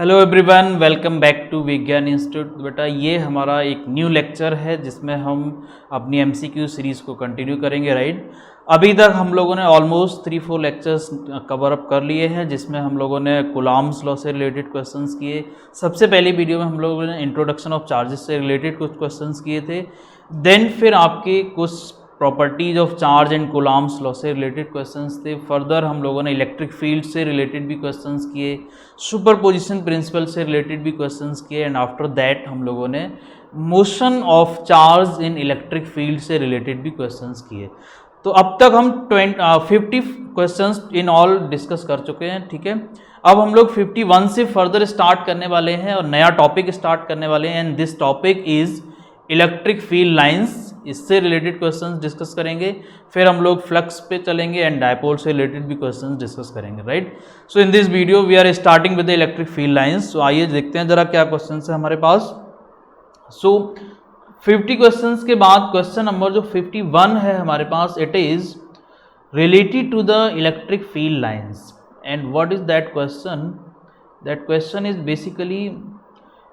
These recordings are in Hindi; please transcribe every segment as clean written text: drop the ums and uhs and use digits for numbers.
Hello everyone, welcome back to Vigyan institute. बेटा ये हमारा एक न्यू लेक्चर है जिसमें हम अपनी एमसीक्यू सीरीज़ को कंटिन्यू करेंगे। राइट, अभी तक हम लोगों ने ऑलमोस्ट 3-4 लेक्चर्स कवर अप कर लिए हैं जिसमें हम लोगों ने कूलॉम्स लॉ से रिलेटेड क्वेश्चंस किए। सबसे पहली वीडियो में हम लोगों ने इंट्रोडक्शन ऑफ चार्जेस से रिलेटेड कुछ क्वेश्चंस किए थे। देन फिर आपके कुछ properties of charge and Coulomb's law से रिलेटेड क्वेश्चंस थे। फर्दर हम लोगों ने इलेक्ट्रिक फील्ड से रिलेटेड भी क्वेश्चंस किए, सुपरपोजिशन प्रिंसिपल से रिलेटेड भी क्वेश्चंस किए, एंड आफ्टर दैट हम लोगों ने motion of charge in electric field से रिलेटेड भी क्वेश्चंस किए। तो अब तक हम 50 क्वेश्चंस इन ऑल डिस्कस कर चुके हैं। ठीक है, अब हम लोग 51 से फर्दर स्टार्ट करने वाले हैं और नया टॉपिक स्टार्ट करने वाले हैं, and this topic is electric field lines. इससे रिलेटेड क्वेश्चंस डिस्कस करेंगे। फिर हम लोग फ्लक्स पे चलेंगे एंड डायपोल से रिलेटेड भी क्वेश्चंस डिस्कस करेंगे। Right, so in this video we are starting with the electric field lines. So आइए देखते हैं जरा क्या क्वेश्चंस है हमारे पास। सो 50 क्वेश्चंस के बाद क्वेश्चन नंबर जो 51 है हमारे पास, it is related to the electric field lines. And what is that question? That question is basically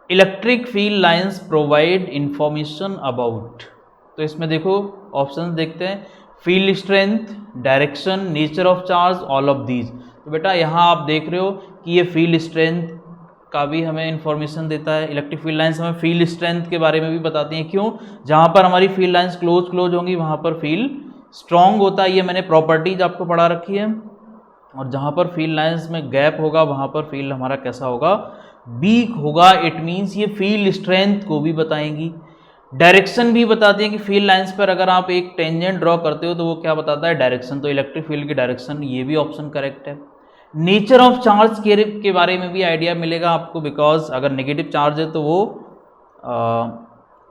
electric field lines provide information about. तो इसमें देखो ऑप्शंस देखते हैं, field strength, direction, nature of charge, all of these. तो बेटा यहाँ आप देख रहे हो कि ये फील्ड स्ट्रेंथ का भी हमें इंफॉर्मेशन देता है। इलेक्ट्रिक फील्ड लाइंस हमें फील्ड स्ट्रेंथ के बारे में भी बताती हैं। क्यों? जहाँ पर हमारी फील्ड लाइंस क्लोज होंगी वहाँ पर फील्ड स्ट्रॉन्ग होता है, ये मैंने प्रॉपर्टीज आपको पढ़ा रखी है। और जहाँ पर फील्ड लाइंस में गैप होगा वहाँ पर फील्ड हमारा कैसा होगा? वीक होगा। इट मीन्स ये फील्ड स्ट्रेंथ को भी बताएंगी। डायरेक्शन भी बताती है कि फील्ड लाइंस पर अगर आप एक टेंजेंट ड्रॉ करते हो तो वो क्या बताता है? डायरेक्शन। तो इलेक्ट्रिक फील्ड की डायरेक्शन, ये भी ऑप्शन करेक्ट है। नेचर ऑफ चार्ज के बारे में भी आइडिया मिलेगा आपको, बिकॉज अगर नेगेटिव चार्ज है तो वो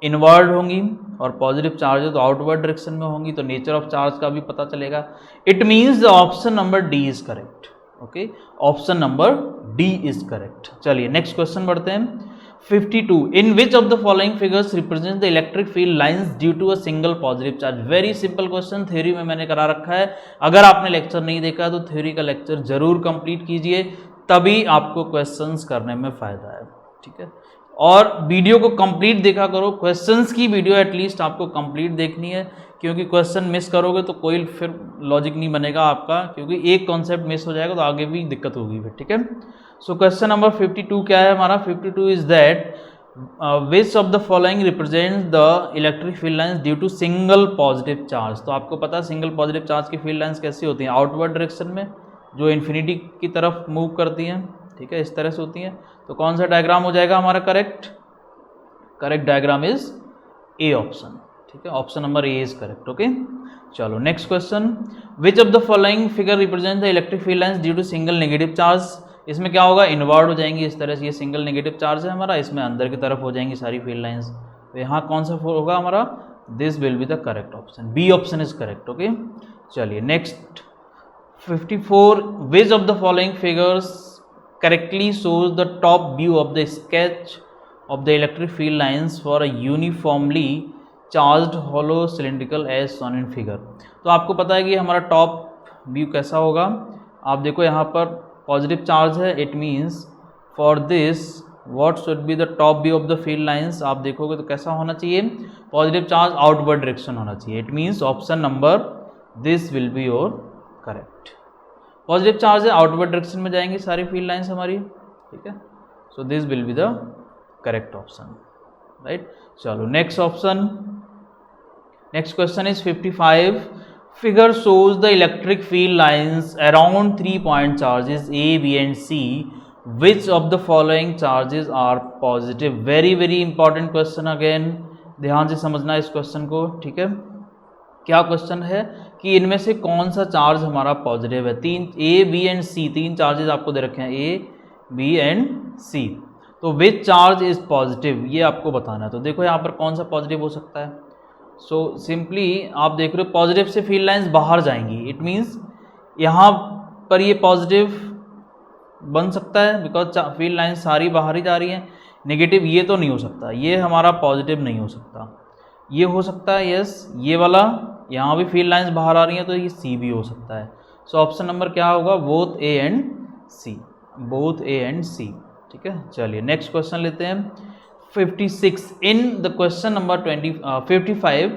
इनवर्ड होंगी और पॉजिटिव चार्ज है तो आउटवर्ड डायरेक्शन में होंगी। तो नेचर ऑफ चार्ज का भी पता चलेगा। It means the option number D is correct. Okay, option number D is correct. चलिए नेक्स्ट क्वेश्चन बढ़ते हैं। 52. In which of the following figures represents the electric field lines due to a single positive charge? Very simple question, theory में मैंने करा रखा है। अगर आपने लेक्चर नहीं देखा तो थ्योरी का लेक्चर जरूर कंप्लीट कीजिए, तभी आपको क्वेश्चंस करने में फायदा है। ठीक है, और वीडियो को कंप्लीट देखा करो। क्वेश्चंस की वीडियो एटलीस्ट आपको कंप्लीट देखनी है, क्योंकि क्वेश्चन मिस करोगे तो कोई फिर लॉजिक नहीं बनेगा आपका, क्योंकि एक कॉन्सेप्ट मिस हो जाएगा तो आगे भी दिक्कत होगी फिर। ठीक है, सो क्वेश्चन नंबर 52 क्या है हमारा? 52 is that which of the following represents the electric field lines due to single positive charge. तो आपको पता है सिंगल पॉजिटिव चार्ज की फील्ड लाइंस कैसी होती हैं? आउटवर्ड डायरेक्शन में, जो इन्फिनिटी की तरफ मूव करती हैं। ठीक है, इस तरह से होती हैं। तो कौन सा डायग्राम हो जाएगा हमारा correct? Correct diagram is A option. ठीक है, option number A is correct. Okay, चलो next question. Which of the following figure represent the electric field lines due to single negative charge? इसमें क्या होगा? इनवर्ड हो जाएंगी इस तरह से। ये सिंगल नेगेटिव चार्ज है हमारा, इसमें अंदर की तरफ हो जाएंगी सारी फील्ड लाइंस। तो यहाँ कौन सा होगा हमारा? This will be the correct option, B option is correct. Okay, चलिए next 54. Which of the following figures correctly shows the top view of the sketch of the electric field lines for a uniformly charged hollow cylindrical as shown in figure. तो आपको पता है कि हमारा टॉप व्यू कैसा होगा। आप देखो यहाँ पर पॉजिटिव चार्ज है, it means for this what should be the top view of the field lines. आप देखोगे तो कैसा होना चाहिए? पॉजिटिव चार्ज आउटवर्ड डायरेक्शन होना चाहिए। It means option number this will be your correct. Positive charge है, आउटवर्ड डायरेक्शन में जाएंगी सारी फील्ड लाइंस हमारी। ठीक है, so this will be the correct option. Right, चलो next option. Next question is 55. Figure shows the electric field lines around 3 point charges A, B and C. Which of the following charges are positive? very important question again. ध्यान से समझना इस क्वेश्चन को। ठीक है, क्या क्वेश्चन है कि इनमें से कौन सा चार्ज हमारा पॉजिटिव है? तीन A, B एंड C, तीन चार्जेस आपको दे रखे हैं, A, B एंड C। तो विच चार्ज इज पॉजिटिव, ये आपको बताना है। तो देखो यहाँ पर कौन सा पॉजिटिव हो सकता है। सो सिंपली आप देख रहे हो पॉजिटिव से फील्ड लाइंस बाहर जाएंगी। इट मीन्स यहाँ पर ये पॉजिटिव बन सकता है, बिकॉज फील्ड लाइंस सारी बाहर ही जा रही हैं। नेगेटिव ये तो नहीं हो सकता, ये हमारा पॉजिटिव नहीं हो सकता। ये हो सकता है यस, ये वाला, यहाँ भी फील्ड लाइंस बाहर आ रही हैं तो ये सी भी हो सकता है। सो ऑप्शन नंबर क्या होगा? Both A and C, both A and C. ठीक है, चलिए नेक्स्ट क्वेश्चन लेते हैं 56। In the question number 55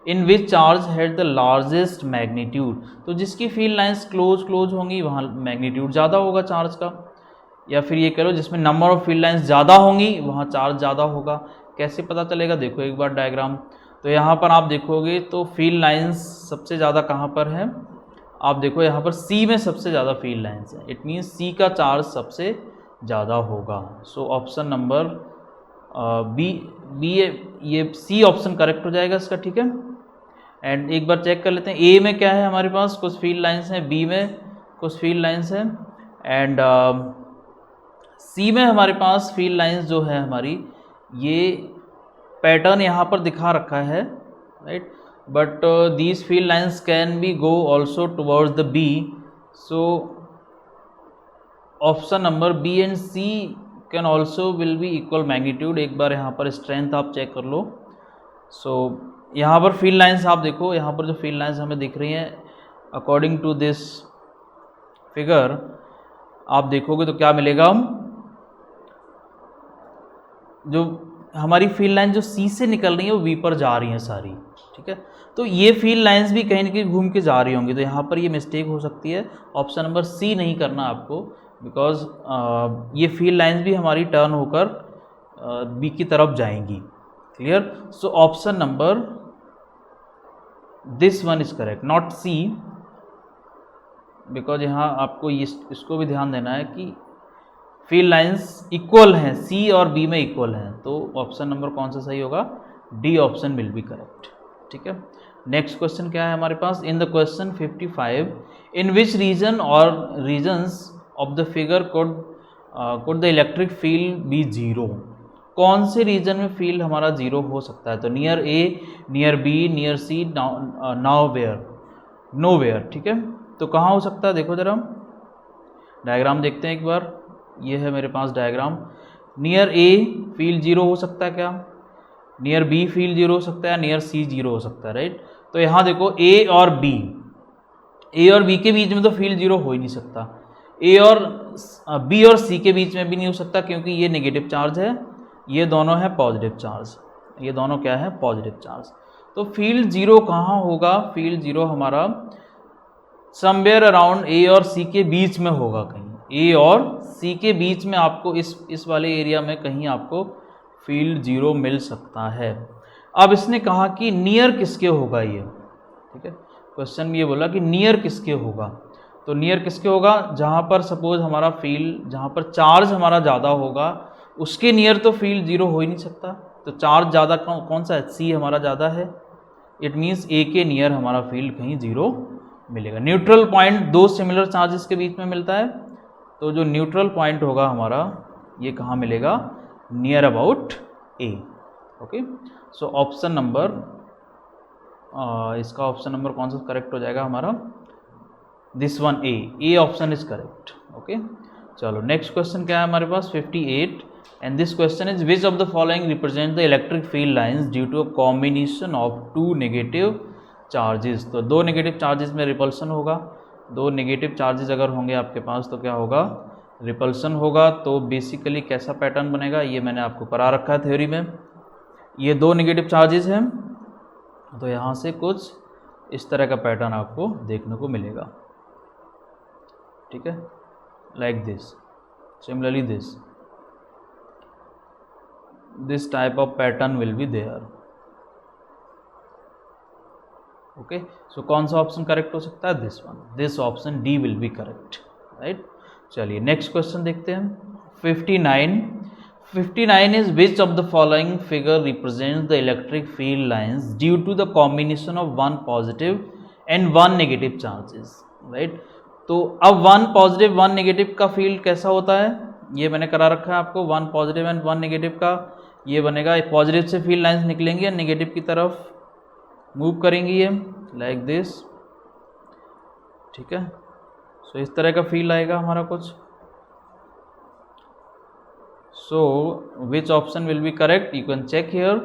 in which charge had the largest magnitude, तो जिसकी फील्ड लाइंस क्लोज होंगी वहाँ मैग्नीट्यूड ज़्यादा होगा चार्ज का, या फिर ये कह लो जिसमें नंबर ऑफ फील्ड लाइंस ज़्यादा होंगी वहाँ चार्ज ज़्यादा होगा। कैसे पता चलेगा, देखो एक बार डायग्राम। तो यहाँ पर आप देखोगे तो फील्ड लाइंस सबसे ज़्यादा कहाँ पर है, आप देखो यहाँ पर सी में सबसे ज़्यादा फील्ड लाइंस है, इट मीन्स सी का चार्ज सबसे ज़्यादा होगा। सो ऑप्शन नंबर बी ये सी ऑप्शन करेक्ट हो जाएगा इसका, ठीक है। एंड एक बार चेक कर लेते हैं ए में क्या है हमारे पास, कुछ फील्ड लाइंस हैं, बी में कुछ फील्ड लाइंस हैं, एंड सी में हमारे पास फील्ड लाइंस जो है हमारी, ये पैटर्न यहाँ पर दिखा रखा है, right, but these field lines can be go also towards the B, so option number B and C can also will be equal magnitude। एक बार यहाँ पर स्ट्रेंथ आप चेक कर लो। सो यहाँ पर फील्ड लाइंस आप देखो, यहाँ पर जो फील्ड लाइंस हमें दिख रही हैं अकॉर्डिंग टू दिस फिगर, आप देखोगे तो क्या मिलेगा, जो हमारी फील्ड लाइन जो सी से निकल रही है वो वी पर जा रही हैं सारी, ठीक है। तो ये फील्ड लाइंस भी कहीं ना कहीं घूम के जा रही होंगी, तो यहाँ पर ये मिस्टेक हो सकती है, ऑप्शन नंबर सी नहीं करना आपको, बिकॉज ये फील्ड लाइंस भी हमारी टर्न होकर बी की तरफ जाएंगी। Clear. So option number this one is correct, not C, because यहाँ आपको इसको भी ध्यान देना है कि फील्ड लाइंस इक्वल हैं, सी और बी में इक्वल हैं, तो ऑप्शन नंबर कौन सा सही होगा, D option will be correct, ठीक है। नेक्स्ट क्वेश्चन क्या है हमारे पास, in the question 55 in which region और regions of the figure could the electric field be zero, कौन से रीजन में फील्ड हमारा जीरो हो सकता है, तो near A, near B, near C, now where, nowhere, ठीक है। तो कहाँ हो सकता है, देखो जरा डायग्राम देखते हैं एक बार, ये है मेरे पास diagram. Near A field zero हो सकता है क्या, नियर बी फील्ड जीरो हो सकता है, नियर सी जीरो हो सकता है, राइट। तो यहाँ देखो ए और बी के बीच में तो फील्ड जीरो हो ही नहीं सकता, ए और बी और सी के बीच में भी नहीं हो सकता, क्योंकि ये नेगेटिव चार्ज है, ये दोनों है पॉजिटिव चार्ज, ये दोनों क्या है पॉजिटिव चार्ज। तो फील्ड जीरो कहाँ होगा, फील्ड जीरो हमारा समवेयर अराउंड ए और सी के बीच में होगा, कहीं ए और सी के बीच में आपको इस वाले एरिया में कहीं आपको फील्ड जीरो मिल सकता है। अब इसने कहा कि नियर किसके होगा ये, ठीक है, क्वेश्चन में ये बोला कि नियर किसके होगा, तो नियर किसके होगा, जहाँ पर सपोज हमारा फील्ड, जहाँ पर चार्ज हमारा ज़्यादा होगा उसके नियर तो फील्ड जीरो हो ही नहीं सकता, तो चार्ज ज़्यादा कौन सा है, सी हमारा ज़्यादा है, इट मीन्स ए के नियर हमारा फील्ड कहीं जीरो मिलेगा। न्यूट्रल पॉइंट दो सिमिलर चार्जेस के बीच में मिलता है, तो जो न्यूट्रल पॉइंट होगा हमारा ये कहाँ मिलेगा, near about A, okay. So option number इसका ऑप्शन नंबर कौन सा करेक्ट हो जाएगा हमारा, this one A option is correct, okay. चलो नेक्स्ट क्वेश्चन क्या है हमारे पास 58 and this question is which of the following represent the electric field lines due to a combination of two negative charges. तो दो नेगेटिव चार्जेस में रिपल्सन होगा, दो नेगेटिव चार्जेस अगर होंगे आपके पास तो क्या होगा, रिपल्सन होगा। तो बेसिकली कैसा पैटर्न बनेगा ये मैंने आपको करा रखा है थ्योरी में, ये दो नेगेटिव चार्जेस हैं तो यहाँ से कुछ इस तरह का पैटर्न आपको देखने को मिलेगा, ठीक है, like this, similarly this type of pattern will be there, okay. So कौन सा ऑप्शन करेक्ट हो सकता है, this one, this option D will be correct, right. चलिए नेक्स्ट क्वेश्चन देखते हैं 59 is which of the following figure represents the electric field lines due to the combination of one positive and one negative charges, right. तो अब वन पॉजिटिव वन नेगेटिव का फील्ड कैसा होता है ये मैंने करा रखा है आपको, one positive and one negative का ये बनेगा, पॉजिटिव से फील्ड लाइंस निकलेंगी और नेगेटिव की तरफ मूव करेंगी ये, लाइक दिस, ठीक है। सो इस तरह का फील्ड आएगा हमारा कुछ। So which option will be correct, you can check here,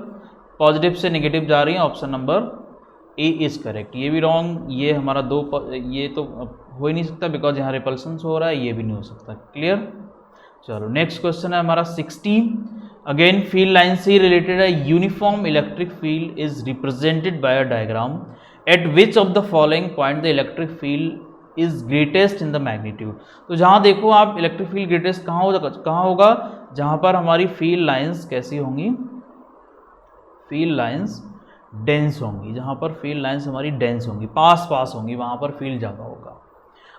positive से नेगेटिव जा रही है, option number A is correct. ये भी रॉन्ग, ये हमारा ये तो हो ही नहीं सकता बिकॉज यहाँ रिपल्सन हो रहा है, ये भी नहीं हो सकता, क्लियर। चलो नेक्स्ट क्वेश्चन है हमारा 60। अगेन फील्ड लाइन से रिलेटेड है। Uniform electric field is represented by a diagram eight which of the following point the electric field is greatest in the magnitude. तो जहाँ देखो आप इलेक्ट्रिक फील्ड ग्रेटेस्ट कहाँ होगा, जहाँ पर हमारी फील्ड लाइंस कैसी होंगी, फील्ड लाइंस डेंस होंगी, जहाँ पर फील्ड लाइंस हमारी डेंस होंगी, पास होंगी, वहाँ पर फील्ड ज़्यादा होगा।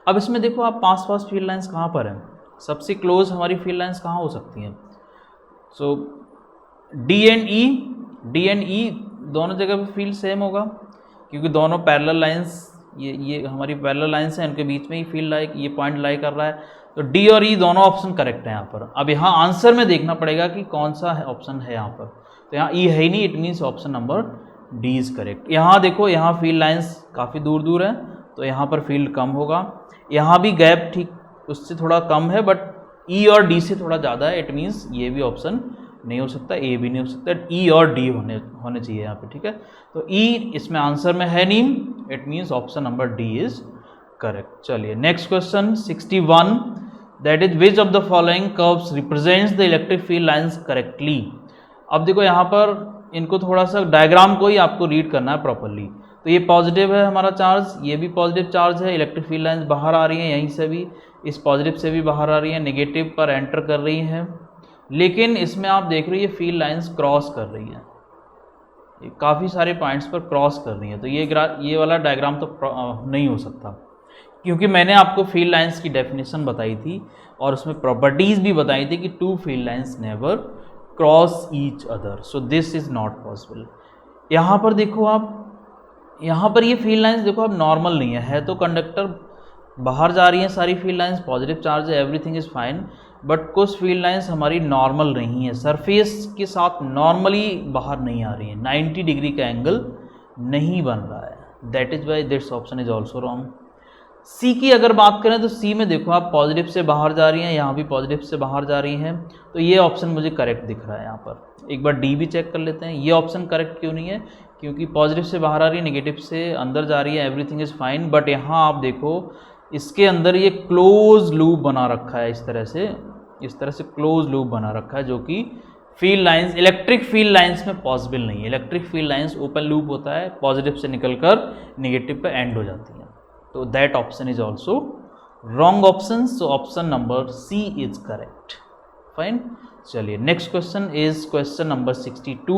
अब इसमें देखो आप पास फील्ड लाइंस कहाँ पर हैं, सबसे क्लोज हमारी फील्ड लाइंस कहाँ हो सकती हैं। सो डी एंड ई दोनों जगह पे फील्ड सेम होगा, क्योंकि दोनों पैरेलल लाइंस, ये हमारी पैरेलल लाइंस हैं, इनके बीच में ही फील्ड ये पॉइंट लाई कर रहा है। तो डी और ई दोनों ऑप्शन करेक्ट है यहाँ पर। अब यहाँ आंसर में देखना पड़ेगा कि कौन सा ऑप्शन है यहाँ पर। तो यहाँ ई है ही नहीं, it means option number D is correct. यहाँ देखो, यहाँ फील्ड लाइंस काफ़ी दूर दूर है, तो यहाँ पर फील्ड कम होगा। यहाँ भी गैप ठीक उससे थोड़ा कम है, बट ई और डी से थोड़ा ज़्यादा है, इट मीन्स ये भी ऑप्शन नहीं हो सकता, ए भी नहीं हो सकता, ई और डी होने चाहिए यहाँ पे, ठीक है। तो ई इसमें आंसर में है नहीं, it means option number D is correct. चलिए next question 61, that is which of the following curves represents the electric field lines correctly. अब देखो यहाँ पर इनको थोड़ा सा डायग्राम को ही आपको रीड करना है प्रॉपरली। तो ये पॉजिटिव है हमारा चार्ज, ये भी पॉजिटिव चार्ज है, इलेक्ट्रिक फील्ड लाइंस बाहर आ रही हैं, यहीं से भी इस पॉजिटिव से भी बाहर आ रही हैं, नेगेटिव पर एंटर कर रही हैं। लेकिन इसमें आप देख रहे हो ये फील्ड लाइंस क्रॉस कर रही हैं, ये काफ़ी सारे पॉइंट्स पर क्रॉस कर रही हैं। तो ये वाला डायग्राम तो नहीं हो सकता, क्योंकि मैंने आपको फील्ड लाइंस की डेफिनेशन बताई थी और उसमें प्रॉपर्टीज़ भी बताई थी कि two field lines never cross each other, so this is not possible. यहाँ पर देखो आप, यहाँ पर ये फील्ड लाइंस देखो अब नॉर्मल नहीं है तो कंडक्टर बाहर जा रही हैं सारी फील्ड लाइंस, पॉजिटिव चार्ज है, एवरीथिंग इज़ फाइन, बट कुछ फील्ड लाइंस हमारी नॉर्मल नहीं है, सरफेस के साथ नॉर्मली बाहर नहीं आ रही है, 90 डिग्री का एंगल नहीं बन रहा है, that is why this option is also wrong. C की अगर बात करें तो सी में देखो आप पॉजिटिव से बाहर जा रही हैं, यहाँ भी पॉजिटिव से बाहर जा रही हैं, तो ये ऑप्शन मुझे करेक्ट दिख रहा है यहाँ पर। एक बार डी भी चेक कर लेते हैं, ये ऑप्शन करेक्ट क्यों नहीं है, क्योंकि पॉजिटिव से बाहर आ रही है, नेगेटिव से अंदर जा रही है, एवरीथिंग इज़ फाइन, बट यहाँ आप देखो इसके अंदर ये क्लोज लूप बना रखा है, इस तरह से क्लोज लूप बना रखा है, जो कि field lines, electric field lines में पॉसिबल नहीं है। Electric field lines open loop होता है, पॉजिटिव से निकलकर नेगेटिव पे एंड हो जाती है, तो that option is also wrong option, so option number C is correct, fine. चलिए next question is question number 62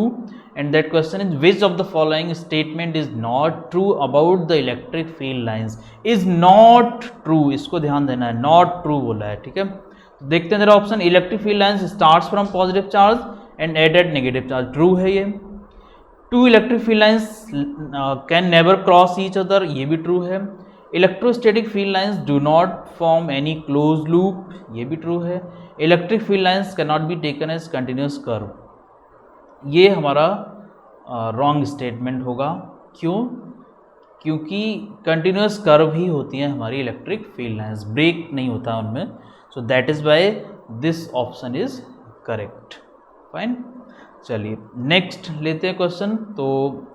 and that question is which of the following statement is not true about the electric field lines. Is not true, इसको ध्यान देना है, नॉट ट्रू बोला है, ठीक है। तो देखते हैं जरा option, electric field lines starts from positive charge and end at negative charge, true है ये। Two electric field lines can never cross each other, ये भी ट्रू है। Electrostatic field lines do not form any close loop, ये भी ट्रू है। Electric field lines can not be taken as continuous curve, ये हमारा रॉन्ग स्टेटमेंट होगा। क्यों? क्योंकि कंटिन्यूस कर्व ही होती हैं हमारी इलेक्ट्रिक फील्ड लाइंस, ब्रेक नहीं होता उनमें, so that is why this option is correct, fine. चलिए नेक्स्ट लेते हैं क्वेश्चन। तो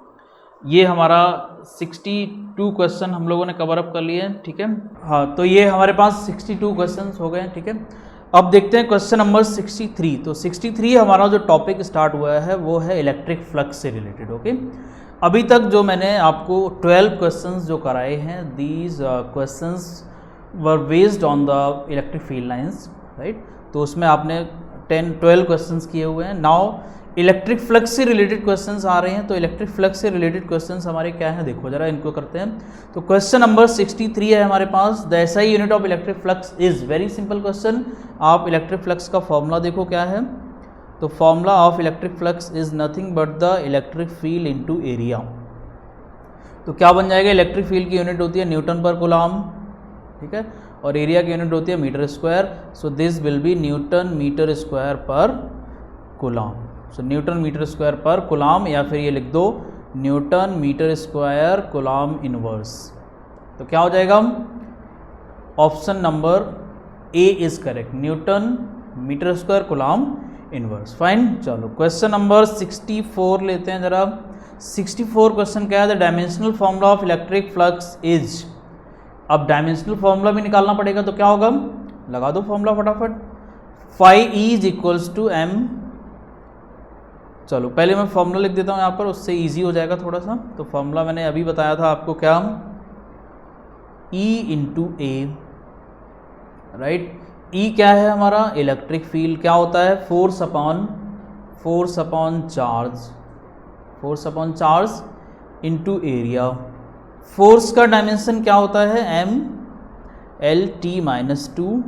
ये हमारा 62 क्वेश्चन हम लोगों ने कवर अप कर लिए हैं, ठीक है। हाँ, तो ये हमारे पास 62 क्वेश्चन हो गए हैं, ठीक है। अब देखते हैं क्वेश्चन नंबर 63। तो 63 हमारा जो टॉपिक स्टार्ट हुआ है वो है इलेक्ट्रिक फ्लक्स से रिलेटेड, ओके। अभी तक जो मैंने आपको 12 क्वेश्चंस जो कराए हैं, these questions were based on the electric field lines, right. तो उसमें आपने 12 क्वेश्चंस किए हुए हैं। नाउ इलेक्ट्रिक फ्लक्स से रिलेटेड क्वेश्चंस आ रहे हैं, तो इलेक्ट्रिक फ्लक्स से रिलेटेड क्वेश्चंस हमारे क्या हैं, देखो जरा इनको करते हैं। तो क्वेश्चन नंबर 63 है हमारे पास, the SI unit of electric flux is, very simple question. आप इलेक्ट्रिक फ्लक्स का फॉर्मूला देखो क्या है। तो formula of electric flux is nothing but the electric field into area. तो क्या बन जाएगा, इलेक्ट्रिक फील्ड की यूनिट होती है न्यूटन पर कूलम, ठीक है, और एरिया की यूनिट होती है meter square, so this will be newton metre square per coulomb. So newton metre square per coulomb, या फिर ये लिख दो newton metre square coulomb inverse. तो क्या हो जाएगा, option number A is correct, newton metre square coulomb inverse, fine. चलो क्वेश्चन नंबर 64 लेते हैं जरा। 64 क्वेश्चन क्या है, the dimensional formula of electric flux is. अब डायमेंशनल फॉर्मूला भी निकालना पड़ेगा, तो क्या होगा, लगा दो फॉर्मूला फटाफट। Phi E is equals to M, चलो पहले मैं फॉर्मूला लिख देता हूँ यहाँ पर, उससे इजी हो जाएगा थोड़ा सा। तो फॉर्मूला मैंने अभी बताया था आपको, क्या, E इंटू ए, राइट। E क्या है हमारा, इलेक्ट्रिक फील्ड। क्या होता है, force upon charge into area. Force का डायमेंशन क्या होता है, m l t minus 2,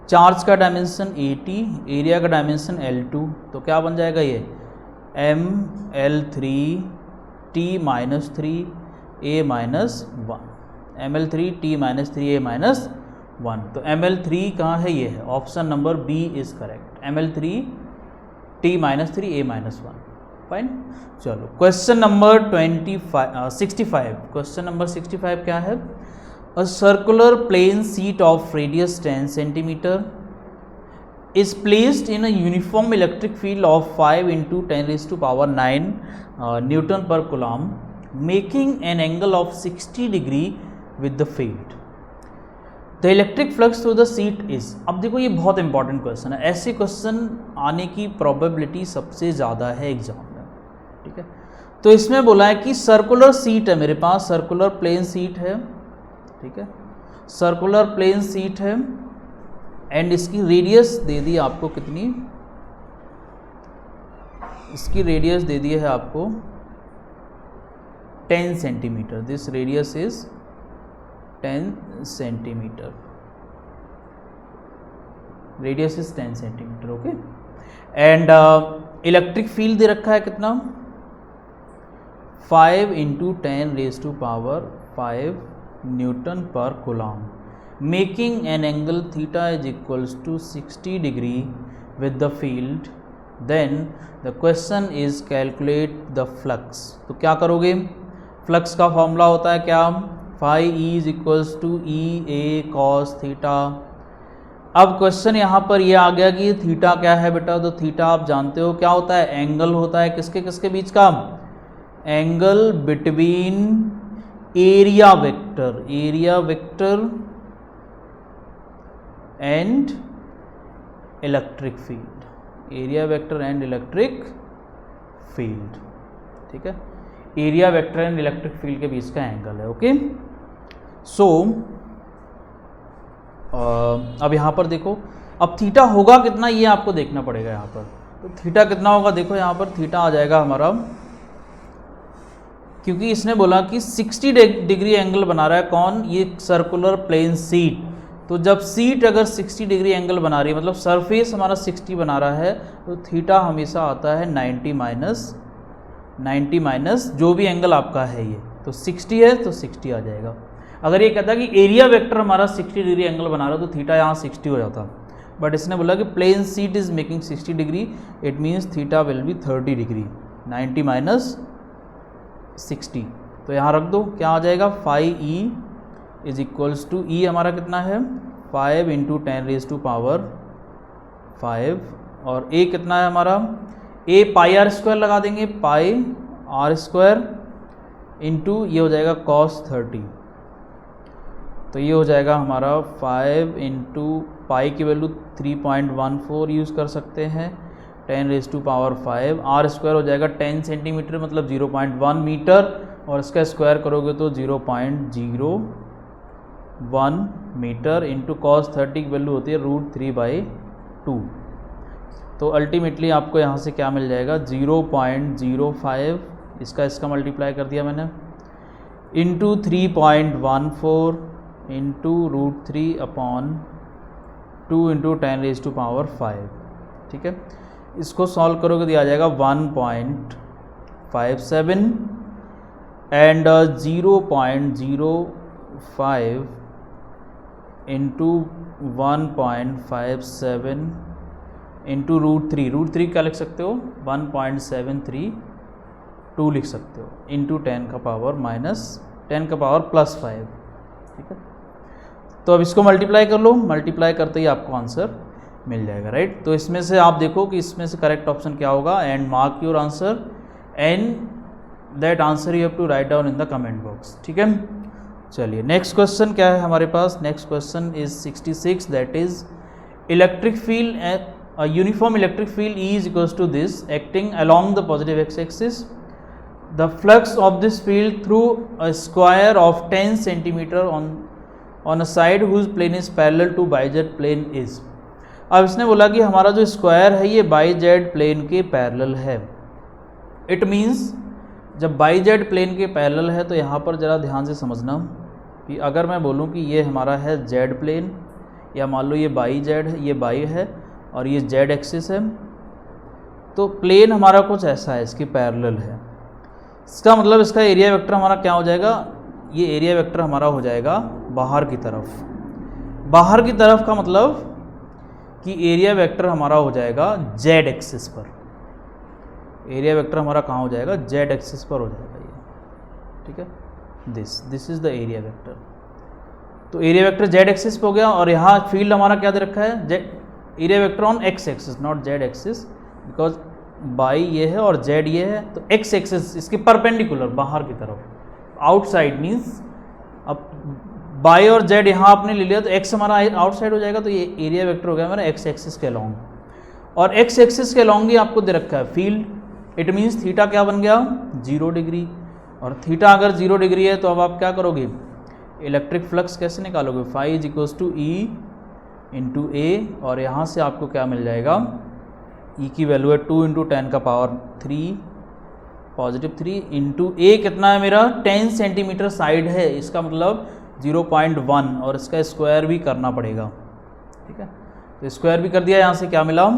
charge का डायमेंशन at, एरिया का डायमेंशन l2। तो क्या बन जाएगा ये, m l3 t minus 3 a minus 1, ml3 t minus 3 a minus 1। तो ml3 कहाँ है, ये है, option number B is correct, ml3 t minus 3 a minus 1। Fine. चलो क्वेश्चन नंबर 65, क्वेश्चन नंबर 65 क्या है, a circular plane sheet of radius 10 centimeter is placed in a uniform electric field of 5 into 10 raised to power 9 Newton per coulomb, making an angle of 60 degree with the field. The electric flux through the sheet is, अब देखो ये बहुत इंपॉर्टेंट क्वेश्चन है, ऐसे क्वेश्चन आने की प्रोबेबिलिटी सबसे ज़्यादा है एग्जाम में, ठीक है। तो इसमें बोला है कि सर्कुलर शीट है मेरे पास, सर्कुलर प्लेन शीट है, ठीक है, सर्कुलर प्लेन शीट है, एंड इसकी रेडियस दे दी आपको कितनी, इसकी रेडियस दे दी है आपको 10 centimetre, this radius is 10 centimetre, radius is 10 centimetre, okay. And electric field दे रखा है कितना, 5 into 10 raise to power 5 newton per coulomb, making an angle theta is equals to 60 degree with the field. Then the question is calculate the flux. तो क्या करोगे, फ्लक्स का फॉर्मूला होता है क्या, phi E is equals to E A cos theta. अब क्वेश्चन यहाँ पर ये आ गया कि थीटा क्या है बेटा, तो थीटा आप जानते हो क्या होता है, एंगल होता है किसके किसके बीच का, angle between area vector and electric field, area vector and electric field, ठीक है, area vector and electric field के बीच का एंगल है, ओके। सो अब यहाँ पर देखो, अब थीटा होगा कितना ये आपको देखना पड़ेगा यहाँ पर। तो थीटा कितना होगा, देखो यहाँ पर थीटा आ जाएगा हमारा, क्योंकि इसने बोला कि 60 डिग्री एंगल बना रहा है कौन, ये सर्कुलर प्लेन शीट। तो जब शीट अगर 60 डिग्री एंगल बना रही है, मतलब सरफेस हमारा 60 बना रहा है, तो थीटा हमेशा आता है 90 माइनस जो भी एंगल आपका है ये, तो 60 है तो 60 आ जाएगा। अगर ये कहता है कि एरिया वेक्टर हमारा 60 डिग्री एंगल बना रहा है, तो थीटा यहाँ 60 हो जाता, बट इसने बोला कि plane sheet is making 60 degree, it means theta will be 30 degree, 90 minus 60। तो यहाँ रख दो, क्या आ जाएगा, phi E is equals to, E हमारा कितना है 5 इंटू 10 रेज टू पावर 5, और ए कितना है हमारा, ए पाई आर स्क्वायर लगा देंगे, पाई आर स्क्वायर इंटू ये हो जाएगा कॉस 30। तो ये हो जाएगा हमारा 5 इंटू पाई की वैल्यू 3.14 यूज़ कर सकते हैं, 10 raise to power 5, R square हो जाएगा 10 सेंटीमीटर मतलब 0.1 मीटर, और इसका स्क्वायर करोगे तो 0.01 मीटर, इंटू कॉस 30 की वैल्यू होती है √3/2। तो अल्टीमेटली आपको यहाँ से क्या मिल जाएगा, 0.05, इसका मल्टीप्लाई कर दिया मैंने, into 3.14 into √3/2 into 10 raise to power 5, ठीक है। इसको सॉल्व करोगे तो आ जाएगा 1.57 एंड 0.05 इंटू 1.57 इंटू √3 क्या लिख सकते हो, 1.732 लिख सकते हो, इंटू 10 का पावर +5, ठीक है। तो अब इसको मल्टीप्लाई कर लो, मल्टीप्लाई करते ही आपको आंसर मिल जाएगा, राइट। तो इसमें से आप देखो कि इसमें से करेक्ट ऑप्शन क्या होगा, and mark your answer, and that answer you have to write down in the comment box, ठीक है। चलिए नेक्स्ट क्वेश्चन क्या है हमारे पास, next question is 66, that is electric field, a uniform electric field E is equals to this, acting along the positive x-axis. The flux of this field through a square of 10 centimeter on a side whose plane is parallel to yz plane is. अब इसने बोला कि हमारा जो स्क्वायर है ये yz प्लेन के पैरेलल है. इट मीन्स जब yz प्लेन के पैरेलल है तो यहाँ पर ज़रा ध्यान से समझना कि अगर मैं बोलूँ कि ये हमारा है z प्लेन, या मान लो ये yz है, ये y है और ये z एक्सिस है, तो प्लेन हमारा कुछ ऐसा है, इसके पैरेलल है. इसका मतलब इसका एरिया वेक्टर हमारा क्या हो जाएगा, ये एरिया वेक्टर हमारा हो जाएगा बाहर की तरफ. बाहर की तरफ का मतलब कि एरिया वेक्टर हमारा हो जाएगा z एक्सिस पर. एरिया वेक्टर हमारा कहाँ हो जाएगा, z एक्सिस पर हो जाएगा ये. ठीक है, this is the area vector. तो एरिया वेक्टर z एक्सिस पे हो गया. और यहाँ फील्ड हमारा क्या दे रखा है, area vector on x axis not z axis, because y ये है और z ये है. तो x एक्सिस इसके परपेंडिकुलर बाहर की तरफ, आउटसाइड मीन्स अब y और z यहाँ आपने ले लिया तो x हमारा आउटसाइड हो जाएगा. तो ये एरिया वेक्टर हो गया हमारा x एक्सिस के अलॉन्ग. और x एक्सिस के अलॉन्ग ही आपको दे रखा है फील्ड. इट मीन्स थीटा क्या बन गया, 0 डिग्री. और थीटा अगर 0 डिग्री है तो अब आप क्या करोगे, इलेक्ट्रिक फ्लक्स कैसे निकालोगे, phi is equals to E into A. और यहाँ से आपको क्या मिल जाएगा, ई की वैल्यू है 2 इंटू 10 का पावर 3 पॉजिटिव 3 इंटू ए कितना है मेरा 10 सेंटीमीटर साइड है, इसका मतलब 0.1 और इसका स्क्वायर भी करना पड़ेगा. ठीक है, तो स्क्वायर भी कर दिया. यहाँ से क्या मिला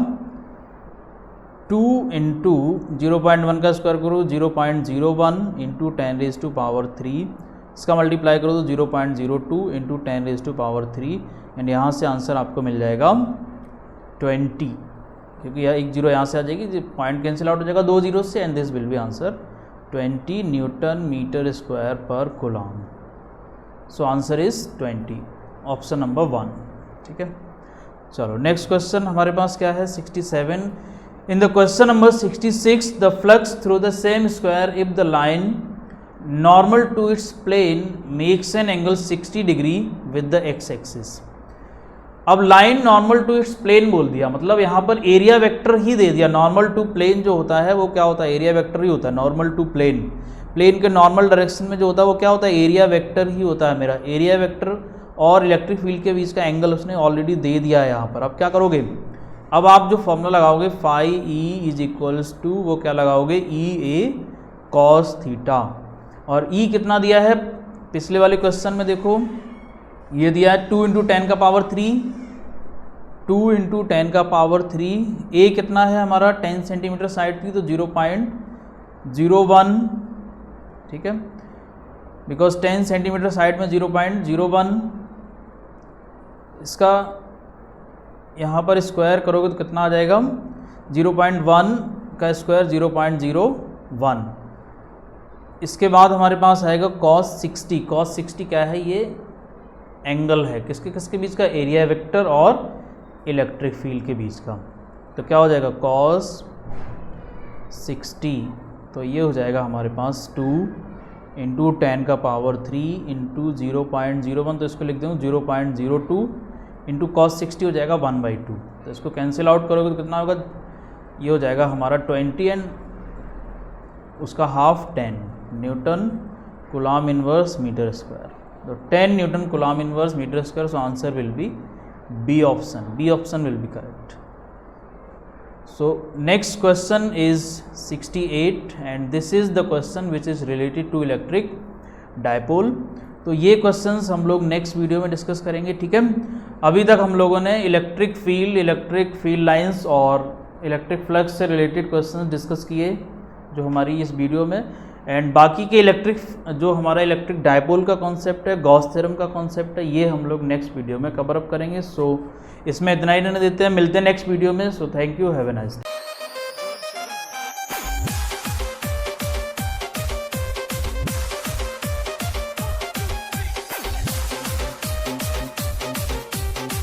2 इंटू 0.1 का स्क्वायर करो 0.01 इंटू 10 रेज टू पावर 3, इसका मल्टीप्लाई करो तो 0.02 into 10 raise to power 3. And यहाँ से आंसर आपको मिल जाएगा 20, क्योंकि यह एक जीरो यहाँ से आ जाएगी, पॉइंट कैंसिल आउट हो जाएगा 2 जीरो से. And this will be answer 20 newton metre square per coulomb. So answer is 20, option number 1. ठीक है, चलो नेक्स्ट क्वेश्चन हमारे पास क्या है 67. In the question number 66 the flux through the same square if the line normal to its plane makes an angle 60 degree with the X axis. अब line normal to its plane बोल दिया, मतलब यहाँ पर एरिया वेक्टर ही दे दिया. नॉर्मल टू प्लेन जो होता है वो क्या होता है, एरिया वेक्टर ही होता है. नॉर्मल टू प्लेन, प्लेन के नॉर्मल डायरेक्शन में जो होता है वो क्या होता है, एरिया वेक्टर ही होता है मेरा. एरिया वेक्टर और इलेक्ट्रिक फील्ड के बीच का एंगल उसने ऑलरेडी दे दिया है यहाँ पर. अब क्या करोगे, अब आप जो फॉर्मूला लगाओगे phi E is equals to, वो क्या लगाओगे, ई ए कॉस थीटा. और ई कितना दिया है पिछले वाले क्वेश्चन में, देखो ये दिया है 2 इंटू 10 का पावर 3, 2 इंटू 10 का पावर 3. ए कितना है हमारा 10 सेंटीमीटर साइड थी तो 0.01. ठीक है, बिकॉज 10 सेंटीमीटर साइड में 0.01. इसका यहाँ पर स्क्वायर करोगे तो कितना आ जाएगा, 0.1 का स्क्वायर 0.01. इसके बाद हमारे पास आएगा cos 60. cos 60 क्या है, ये एंगल है किसके किसके बीच का, एरिया वेक्टर और इलेक्ट्रिक फील्ड के बीच का. तो क्या हो जाएगा cos 60, तो ये हो जाएगा हमारे पास 2 इंटू 10 का पावर 3 इंटू 0.01. तो इसको लिख दूँ 0.02 इंटू cos 60 हो जाएगा 1/2. तो इसको कैंसिल आउट करोगे तो कितना होगा, ये हो जाएगा हमारा 20 एंड उसका half 10 newton coulomb inverse meter square. तो 10 newton coulomb inverse meter square. So answer will be B option. B option will be correct. So next question is 68 and this is the question which is related to electric dipole. तो ये क्वेश्चंस हम लोग नेक्स्ट वीडियो में डिस्कस करेंगे. ठीक है, अभी तक हम लोगों ने इलेक्ट्रिक फील्ड लाइंस और इलेक्ट्रिक फ्लक्स से रिलेटेड क्वेश्चंस डिस्कस किए जो हमारी इस वीडियो में. एंड बाकी के इलेक्ट्रिक जो हमारा इलेक्ट्रिक डायपोल का कॉन्सेप्ट है, गॉस थ्योरम का कॉन्सेप्ट है, ये हम लोग नेक्स्ट वीडियो में कवर अप करेंगे. सो इसमें इतना ही रहने देते हैं, मिलते हैं नेक्स्ट वीडियो में. So thank you, have a nice day.